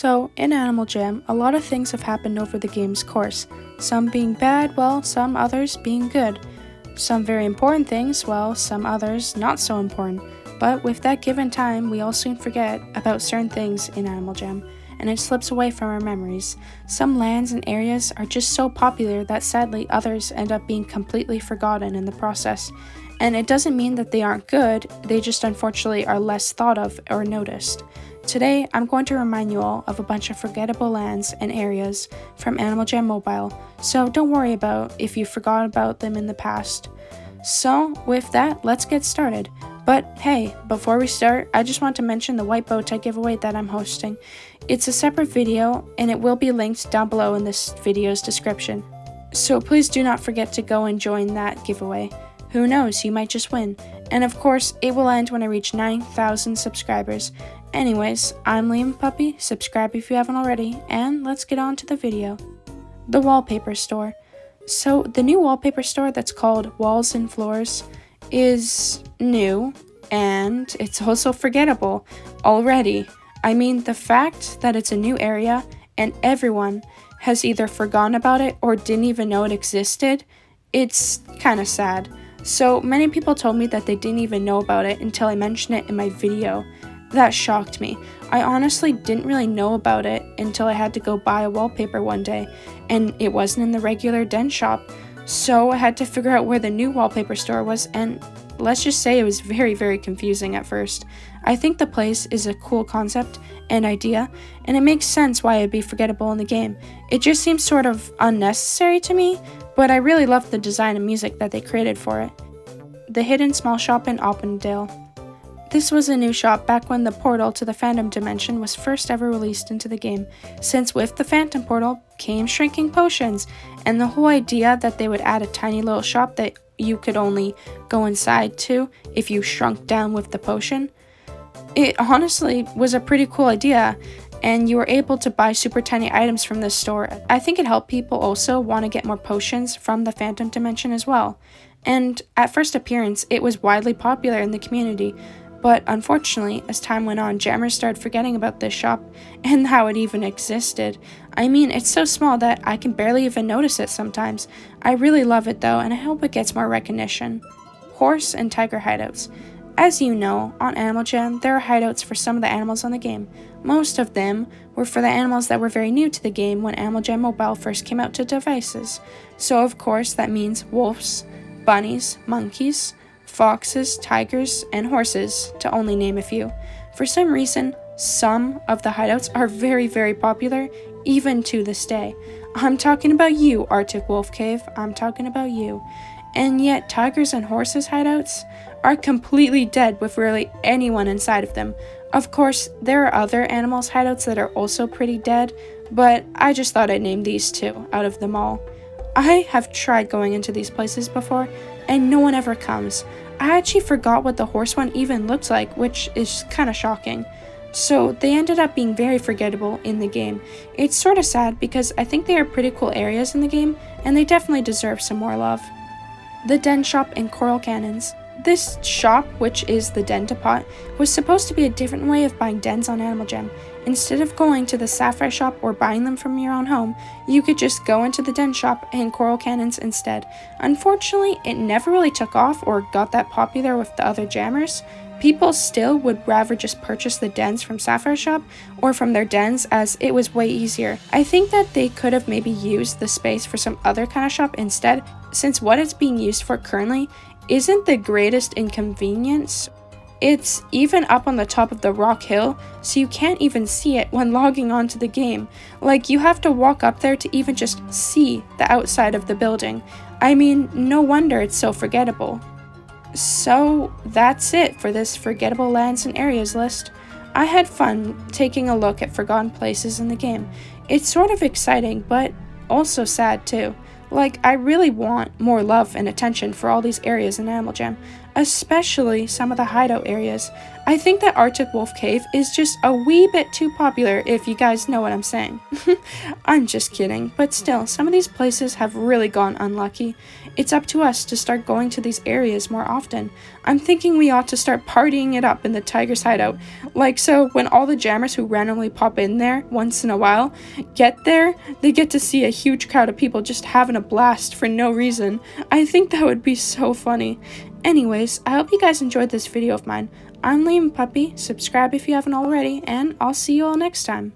So, in Animal Jam, a lot of things have happened over the game's course, some being bad, while some others being good. Some very important things, while some others not so important. But with that given time, we all soon forget about certain things in Animal Jam, and it slips away from our memories. Some lands and areas are just so popular that sadly others end up being completely forgotten in the process. And it doesn't mean that they aren't good, they just unfortunately are less thought of or noticed. Today, I'm going to remind you all of a bunch of forgettable lands and areas from Animal Jam Mobile, so don't worry about if you forgot about them in the past. So, with that, let's get started. But hey, before we start, I just want to mention the white bow tie giveaway that I'm hosting. It's a separate video, and it will be linked down below in this video's description. So please do not forget to go and join that giveaway. Who knows, you might just win. And of course, it will end when I reach 9,000 subscribers. Anyways, I'm Leamonpuppy, subscribe if you haven't already, and let's get on to the video. The Wallpaper Store. So, the new Wallpaper Store that's called Walls and Floors is new, and it's also forgettable already. I mean, the fact that it's a new area, and everyone has either forgotten about it or didn't even know it existed, it's kinda sad. So, many people told me that they didn't even know about it until I mentioned it in my video. That shocked me. I honestly didn't really know about it until I had to go buy a wallpaper one day, and it wasn't in the regular den shop, so I had to figure out where the new wallpaper store was, and let's just say it was very, very confusing at first. I think the place is a cool concept and idea, and it makes sense why it'd be forgettable in the game. It just seems sort of unnecessary to me, but I really love the design and music that they created for it. The Hidden Small Shop in Opendale. This was a new shop back when the portal to the Phantom Dimension was first ever released into the game, since with the Phantom Portal came shrinking potions, and the whole idea that they would add a tiny little shop that you could only go inside to if you shrunk down with the potion. It honestly was a pretty cool idea, and you were able to buy super tiny items from this store. I think it helped people also want to get more potions from the Phantom Dimension as well. And at first appearance, it was widely popular in the community. But unfortunately, as time went on, jammers started forgetting about this shop and how it even existed. I mean, it's so small that I can barely even notice it sometimes. I really love it though, and I hope it gets more recognition. Horse and tiger hideouts. As you know, on Animal Jam, there are hideouts for some of the animals on the game. Most of them were for the animals that were very new to the game when Animal Jam Mobile first came out to devices. So of course, that means wolves, bunnies, monkeys, foxes, tigers, and horses, to only name a few. For some reason, some of the hideouts are very, very popular, even to this day. I'm talking about you, Arctic Wolf Cave, I'm talking about you. And yet, tigers and horses hideouts are completely dead with rarely anyone inside of them. Of course, there are other animals hideouts that are also pretty dead, but I just thought I'd name these two out of them all. I have tried going into these places before, and no one ever comes. I actually forgot what the horse one even looked like, which is kinda shocking. So they ended up being very forgettable in the game. It's sorta sad because I think they are pretty cool areas in the game, and they definitely deserve some more love. The Den Shop in Coral Canyons. This shop, which is the Den Depot, was supposed to be a different way of buying dens on Animal Jam. Instead of going to the Sapphire shop or buying them from your own home, you could just go into the Den shop in Coral Canyons instead. Unfortunately, it never really took off or got that popular with the other jammers. People still would rather just purchase the dens from Sapphire shop or from their dens, as it was way easier. I think that they could have maybe used the space for some other kind of shop instead, since what it's being used for currently isn't the greatest inconvenience. It's even up on the top of the rock hill, so you can't even see it when logging onto the game. Like, you have to walk up there to even just see the outside of the building. I mean, no wonder it's so forgettable. So, that's it for this forgettable lands and areas list. I had fun taking a look at forgotten places in the game. It's sort of exciting, but also sad too. Like, I really want more love and attention for all these areas in Animal Jam, especially some of the hideout areas. I think that Arctic Wolf Cave is just a wee bit too popular, if you guys know what I'm saying. I'm just kidding, but still, some of these places have really gone unlucky. It's up to us to start going to these areas more often. I'm thinking we ought to start partying it up in the Tiger's Hideout. Like, so when all the jammers who randomly pop in there once in a while get there, they get to see a huge crowd of people just having a blast for no reason. I think that would be so funny. Anyways, I hope you guys enjoyed this video of mine. I'm Leamonpuppy, subscribe if you haven't already, and I'll see you all next time.